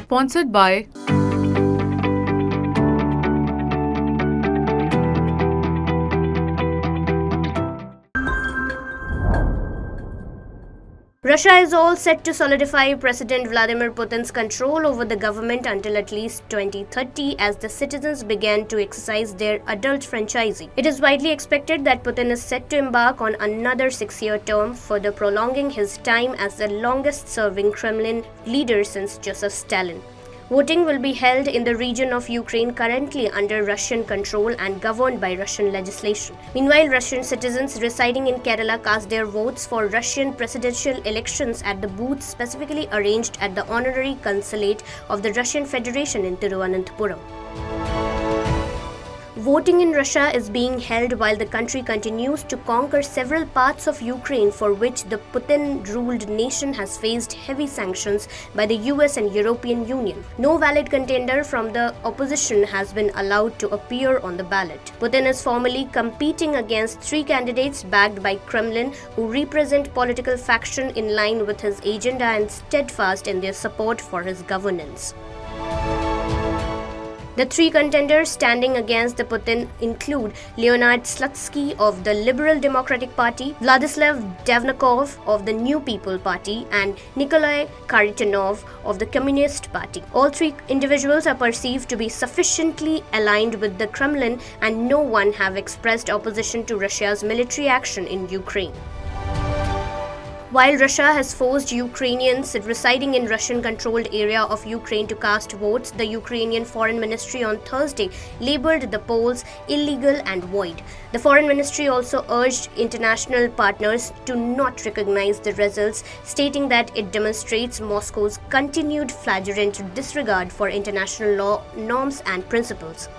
Sponsored by Russia is all set to solidify President Vladimir Putin's control over the government until at least 2030 as the citizens began to exercise their adult franchising. It is widely expected that Putin is set to embark on another 6-year term, further prolonging his time as the longest-serving Kremlin leader since Josef Stalin. Voting will be held in the region of Ukraine currently under Russian control and governed by Russian legislation. Meanwhile, Russian citizens residing in Kerala cast their votes for Russian presidential elections at the booths specifically arranged at the Honorary Consulate of the Russian Federation in Thiruvananthapuram. Voting in Russia is being held while the country continues to conquer several parts of Ukraine for which the Putin-ruled nation has faced heavy sanctions by the US and European Union. No valid contender from the opposition has been allowed to appear on the ballot. Putin is formally competing against 3 candidates backed by Kremlin who represent political faction in line with his agenda and steadfast in their support for his governance. The 3 contenders standing against the Putin include Leonid Slutsky of the Liberal Democratic Party, Vladislav Devnakov of the New People Party, and Nikolai Kharitonov of the Communist Party. All 3 individuals are perceived to be sufficiently aligned with the Kremlin, and no one have expressed opposition to Russia's military action in Ukraine. While Russia has forced Ukrainians residing in Russian-controlled area of Ukraine to cast votes, the Ukrainian Foreign Ministry on Thursday labelled the polls illegal and void. The Foreign Ministry also urged international partners to not recognize the results, stating that it demonstrates Moscow's continued flagrant disregard for international law, norms and principles.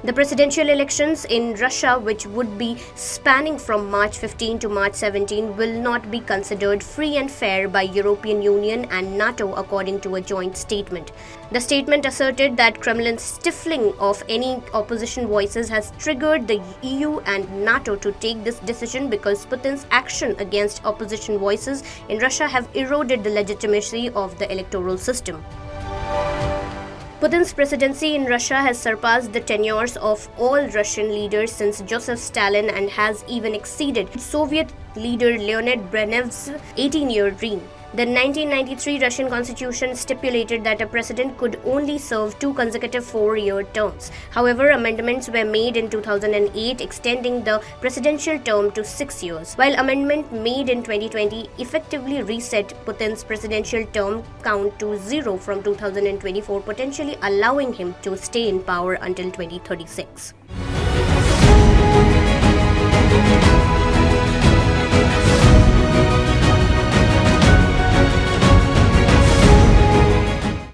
The presidential elections in Russia, which would be spanning from March 15 to March 17, will not be considered free and fair by European Union and NATO, according to a joint statement. The statement asserted that Kremlin's stifling of any opposition voices has triggered the EU and NATO to take this decision because Putin's action against opposition voices in Russia have eroded the legitimacy of the electoral system. Putin's presidency in Russia has surpassed the tenures of all Russian leaders since Joseph Stalin and has even exceeded Soviet leader Leonid Brezhnev's 18-year reign. The 1993 Russian constitution stipulated that a president could only serve 2 consecutive 4-year terms. However, amendments were made in 2008 extending the presidential term to 6 years, while amendment made in 2020 effectively reset Putin's presidential term count to 0 from 2024, potentially allowing him to stay in power until 2036.